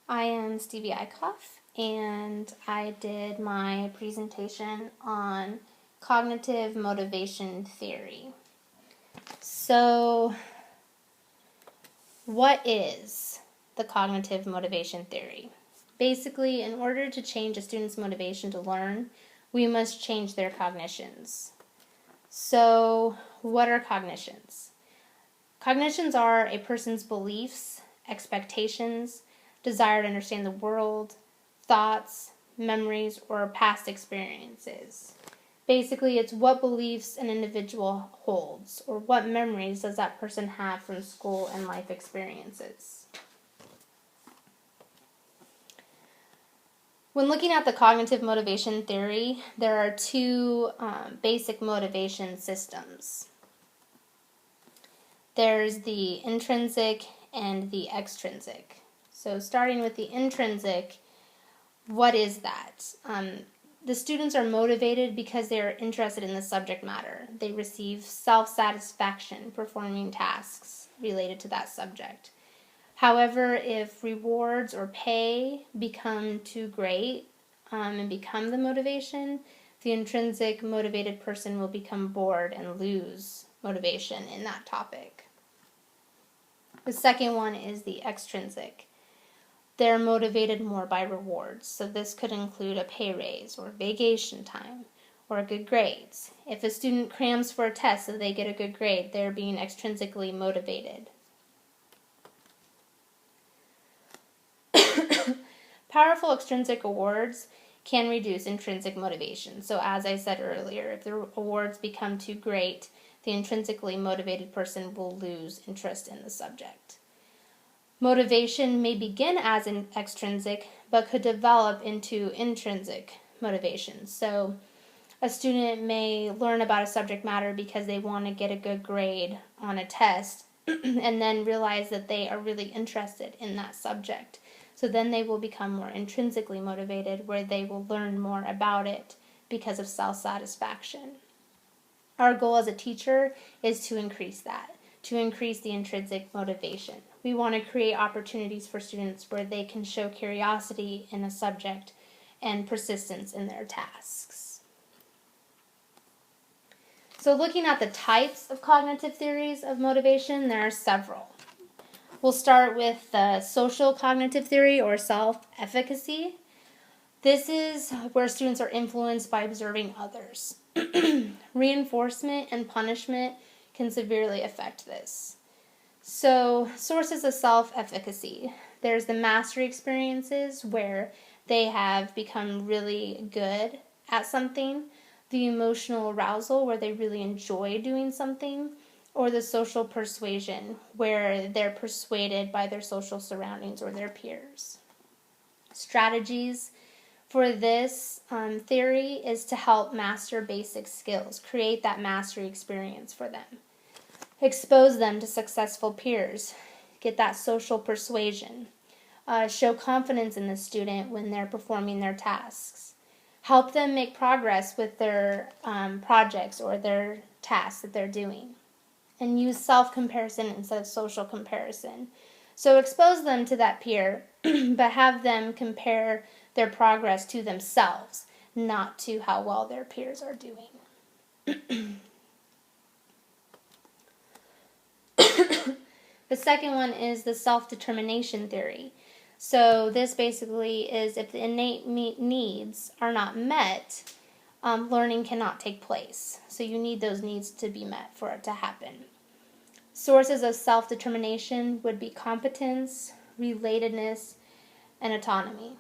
I am Stevie Eichhoff, and I did my presentation on cognitive motivation theory. So, what is the cognitive motivation theory? Basically, in order to change a student's motivation to learn, we must change their cognitions. So, what are cognitions? Cognitions are a person's beliefs, expectations, desire to understand the world, thoughts, memories, or past experiences. Basically, it's what beliefs an individual holds, or what memories does that person have from school and life experiences. When looking at the cognitive motivation theory, there are two basic motivation systems. There's the intrinsic and the extrinsic. So starting with the intrinsic, what is that? The students are motivated because they are interested in the subject matter. They receive self-satisfaction performing tasks related to that subject. However, if rewards or pay become too great and become the motivation, the intrinsic motivated person will become bored and lose motivation in that topic. The second one is the extrinsic. They're motivated more by rewards, so this could include a pay raise or vacation time or good grades. If a student crams for a test so they get a good grade, they're being extrinsically motivated. Powerful extrinsic awards can reduce intrinsic motivation. So as I said earlier, if the awards become too great, the intrinsically motivated person will lose interest in the subject. Motivation may begin as an extrinsic, but could develop into intrinsic motivation. So a student may learn about a subject matter because they want to get a good grade on a test and then realize that they are really interested in that subject. So then they will become more intrinsically motivated, where they will learn more about it because of self-satisfaction. Our goal as a teacher is to increase that, to increase the intrinsic motivation. We want to create opportunities for students where they can show curiosity in a subject and persistence in their tasks. So looking at the types of cognitive theories of motivation, there are several. We'll start with the social cognitive theory, or self-efficacy. This is where students are influenced by observing others. Reinforcement and punishment can severely affect this. So, sources of self-efficacy. There's the mastery experiences where they have become really good at something, the emotional arousal where they really enjoy doing something, or the social persuasion where they're persuaded by their social surroundings or their peers. Strategies for this theory is to help master basic skills, create that mastery experience for them. Expose them to successful peers, get that social persuasion, show confidence in the student when they're performing their tasks, help them make progress with their projects or their tasks that they're doing, and use self-comparison instead of social comparison. So expose them to that peer, but have them compare their progress to themselves, not to how well their peers are doing. The second one is the self-determination theory. So this basically is if the innate needs are not met, learning cannot take place. So you need those needs to be met for it to happen. Sources of self-determination would be competence, relatedness, and autonomy.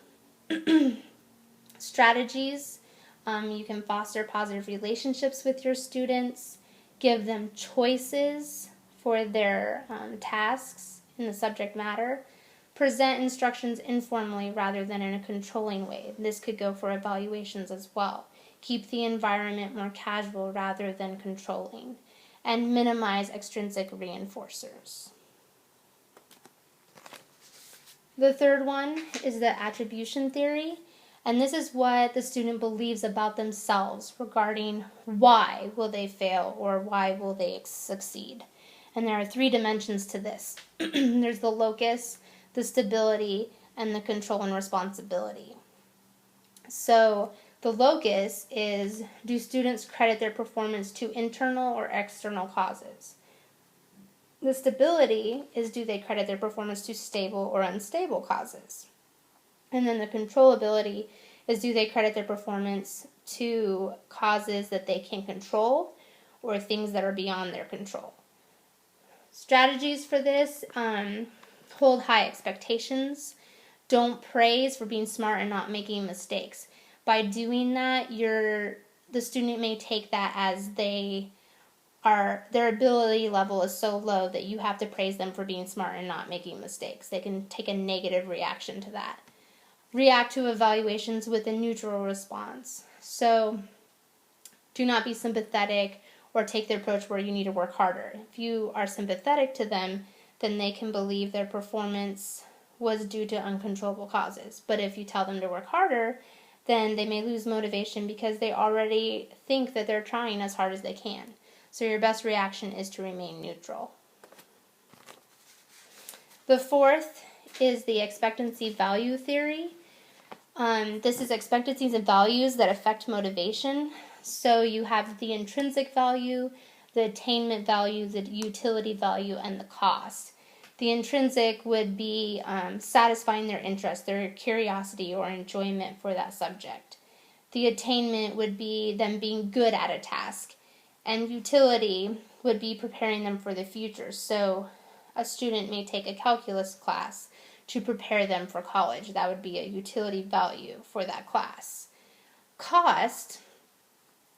Strategies, you can foster positive relationships with your students, give them choices for their tasks in the subject matter, present instructions informally rather than in a controlling way. This could go for evaluations as well. Keep the environment more casual rather than controlling, and minimize extrinsic reinforcers. The third one is the attribution theory, and this is what the student believes about themselves regarding why will they fail or why will they succeed. And there are three dimensions to this. There's the locus, the stability, and the control and responsibility. So the locus is, do students credit their performance to internal or external causes? The stability is, do they credit their performance to stable or unstable causes? And then the controllability is, do they credit their performance to causes that they can control or things that are beyond their control? Strategies for this, hold high expectations. Don't praise for being smart and not making mistakes. By doing that, the student may take that as their ability level is so low that you have to praise them for being smart and not making mistakes. They can take a negative reaction to that. React to evaluations with a neutral response. So do not be sympathetic or take the approach where you need to work harder. If you are sympathetic to them, then they can believe their performance was due to uncontrollable causes. But if you tell them to work harder, then they may lose motivation because they already think that they're trying as hard as they can. So your best reaction is to remain neutral. The fourth is the expectancy value theory. This is expectancies and values that affect motivation. So you have the intrinsic value, the attainment value, the utility value, and the cost. The intrinsic would be satisfying their interest, their curiosity, or enjoyment for that subject. The attainment would be them being good at a task. And utility would be preparing them for the future. So a student may take a calculus class to prepare them for college. That would be a utility value for that class. Cost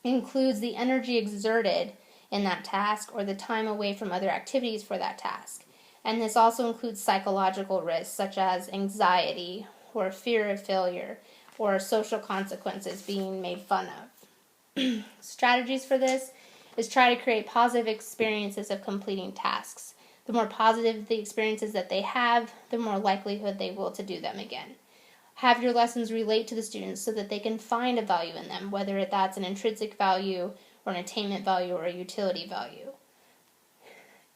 includes the energy exerted in that task or the time away from other activities for that task. And this also includes psychological risks such as anxiety or fear of failure or social consequences being made fun of. Strategies for this is try to create positive experiences of completing tasks. The more positive the experiences that they have, the more likelihood they will to do them again. Have your lessons relate to the students so that they can find a value in them, whether that's an intrinsic value or an attainment value or a utility value.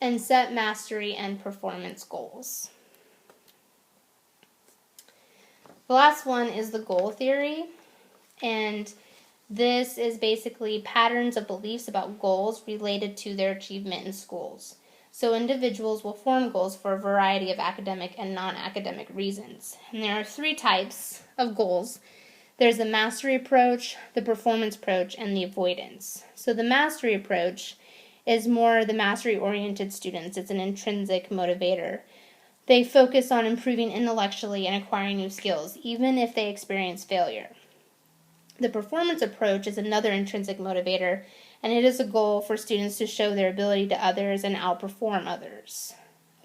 And set mastery and performance goals. The last one is the goal theory, and this is basically patterns of beliefs about goals related to their achievement in schools. So individuals will form goals for a variety of academic and non-academic reasons. And there are 3 types of goals. There's the mastery approach, the performance approach, and the avoidance. So the mastery approach is more the mastery-oriented students. It's an intrinsic motivator. They focus on improving intellectually and acquiring new skills, even if they experience failure. The performance approach is another intrinsic motivator, and it is a goal for students to show their ability to others and outperform others.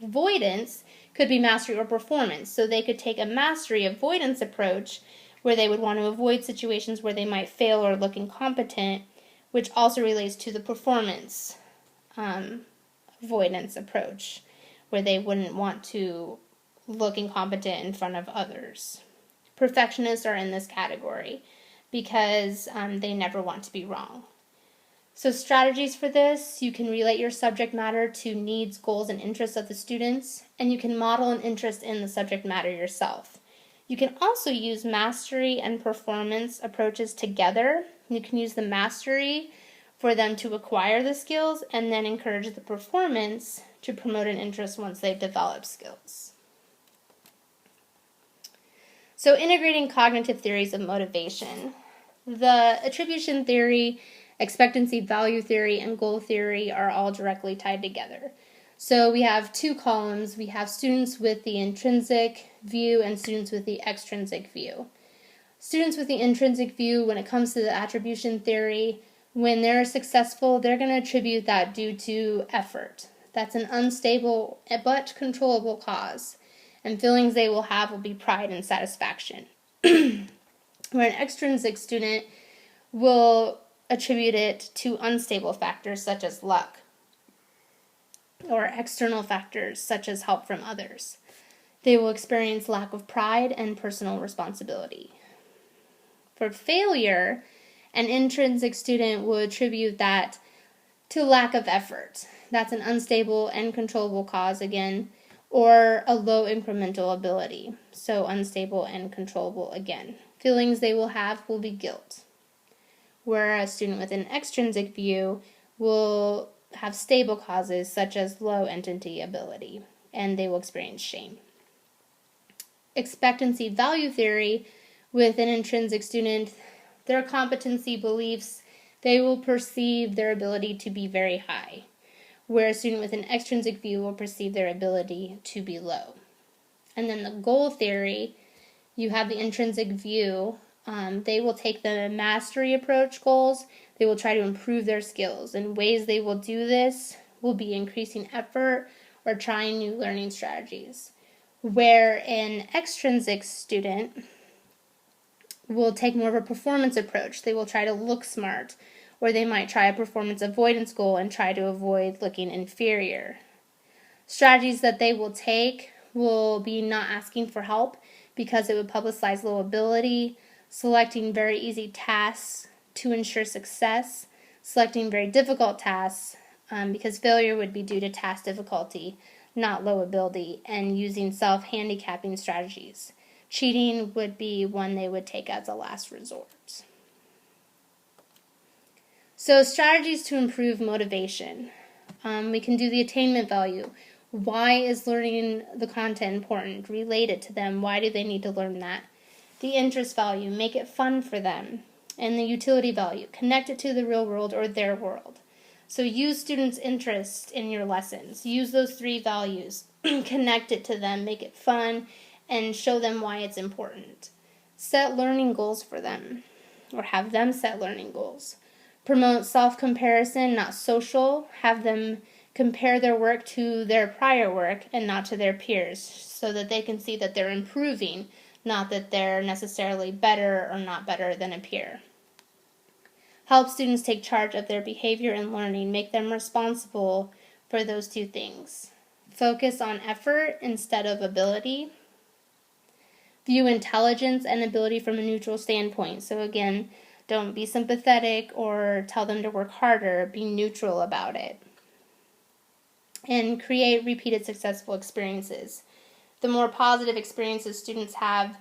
Avoidance could be mastery or performance, so they could take a mastery avoidance approach where they would want to avoid situations where they might fail or look incompetent, which also relates to the performance avoidance approach, where they wouldn't want to look incompetent in front of others. Perfectionists are in this category because they never want to be wrong. So strategies for this, you can relate your subject matter to needs, goals, and interests of the students, and you can model an interest in the subject matter yourself. You can also use mastery and performance approaches together. You can use the mastery for them to acquire the skills and then encourage the performance to promote an interest once they've developed skills. So integrating cognitive theories of motivation. The attribution theory, expectancy value theory, and goal theory are all directly tied together. So we have 2 columns. We have students with the intrinsic view and students with the extrinsic view. Students with the intrinsic view, when it comes to the attribution theory, when they're successful, they're going to attribute that due to effort. That's an unstable but controllable cause. And feelings they will have will be pride and satisfaction. Where an extrinsic student will attribute it to unstable factors such as luck, or external factors such as help from others. They will experience lack of pride and personal responsibility. For failure, an intrinsic student will attribute that to lack of effort. That's an unstable and controllable cause again, or a low incremental ability, so unstable and controllable again. Feelings they will have will be guilt, where a student with an extrinsic view will have stable causes such as low entity ability, and they will experience shame. Expectancy value theory with an intrinsic student, their competency beliefs, they will perceive their ability to be very high, where a student with an extrinsic view will perceive their ability to be low. And then the goal theory, you have the intrinsic view. They will take the mastery approach goals. They will try to improve their skills. And ways they will do this will be increasing effort or trying new learning strategies. Where an extrinsic student will take more of a performance approach. They will try to look smart, or they might try a performance avoidance goal and try to avoid looking inferior. Strategies that they will take will be not asking for help because it would publicize low ability, selecting very easy tasks to ensure success, selecting very difficult tasks because failure would be due to task difficulty, not low ability, and using self-handicapping strategies. Cheating would be one they would take as a last resort. So strategies to improve motivation. We can do the attainment value. Why is learning the content important? Relate it to them. Why do they need to learn that? The interest value. Make it fun for them. And the utility value. Connect it to the real world or their world. So use students' interest in your lessons. Use those 3 values. Connect it to them. Make it fun. And show them why it's important. Set learning goals for them. Or have them set learning goals. Promote self-comparison, not social. Have them compare their work to their prior work and not to their peers so that they can see that they're improving, not that they're necessarily better or not better than a peer. Help students take charge of their behavior and learning. Make them responsible for those 2 things. Focus on effort instead of ability. View intelligence and ability from a neutral standpoint. So again, don't be sympathetic or tell them to work harder. Be neutral about it. And create repeated successful experiences. The more positive experiences students have,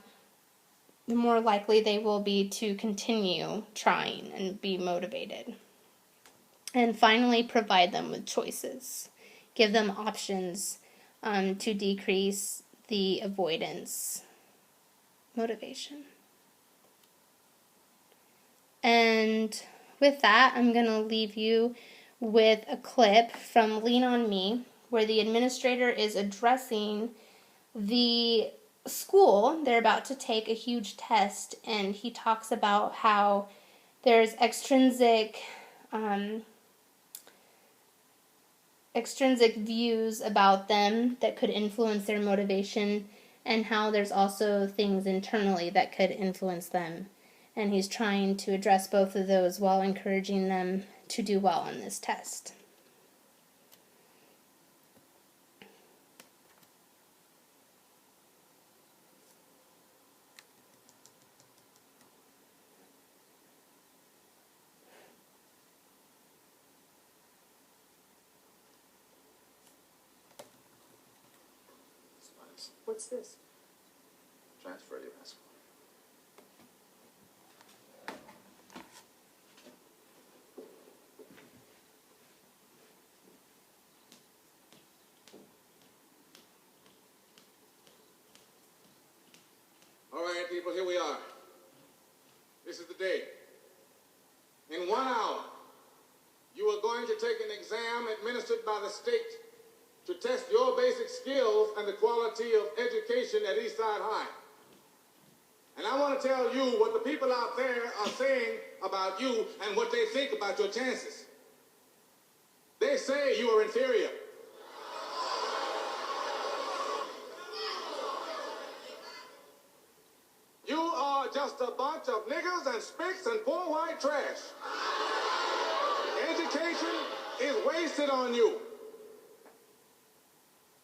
the more likely they will be to continue trying and be motivated. And finally, provide them with choices. Give them options to decrease the avoidance motivation. And with that, I'm going to leave you with a clip from Lean On Me, where the administrator is addressing the school. They're about to take a huge test, and he talks about how there's extrinsic views about them that could influence their motivation, and how there's also things internally that could influence them. And he's trying to address both of those while encouraging them to do well on this test. What's this? Transfer your passport. All right, people, here we are. This is the day. In 1 hour, you are going to take an exam administered by the state to test your basic skills and the quality of education at Eastside High. And I want to tell you what the people out there are saying about you and what they think about your chances. They say you are inferior. You are just a bunch of niggers and spicks and poor white trash. Education is wasted on you.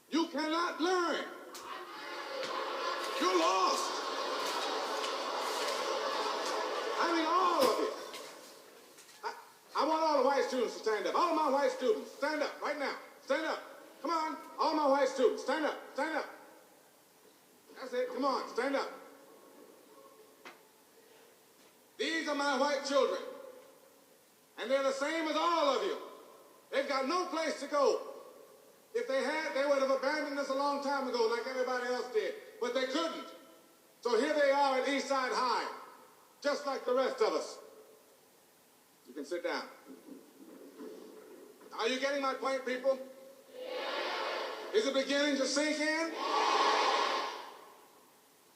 You cannot learn. You're lost. I mean, all of it. I want all the white students to stand up. All of my white students, stand up right now. Stand up. Come on. All my white students, stand up. Stand up. Come on, stand up. These are my white children. And they're the same as all of you. They've got no place to go. If they had, they would have abandoned us a long time ago like everybody else did. But they couldn't. So here they are at Eastside High, just like the rest of us. You can sit down. Are you getting my point, people? Yeah. Is it beginning to sink in? Yeah.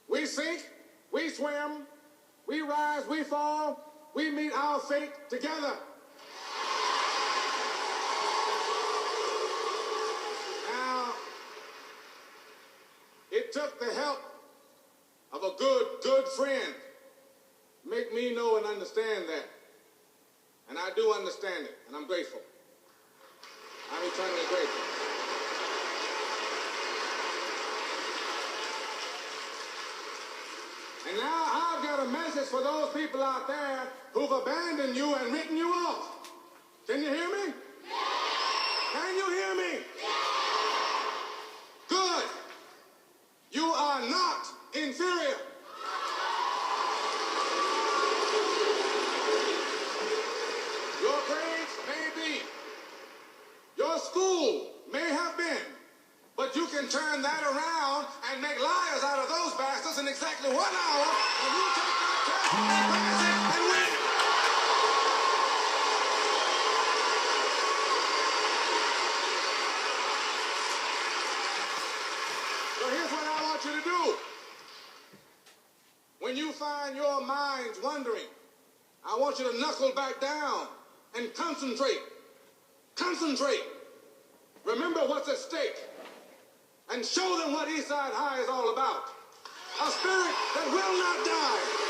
We sink, we swim, we rise, we fall, we meet our fate together. Now, it took the help of a good friend to make me know and understand that. And I do understand it, and I'm grateful. I'm eternally grateful. And now I've got a message for those people out there who've abandoned you and written you off. Can you hear me? Yeah. Can you hear me? Yeah. Good. You are not inferior. Your grades may be. Your school may have been. But you can turn that around and make liars out of those bastards in exactly 1 hour, and you take that test and pass it and win. So here's what I want you to do. When you find your minds wandering, I want you to knuckle back down and concentrate. Concentrate. Remember what's at stake. And show them what Eastside High is all about. A spirit that will not die.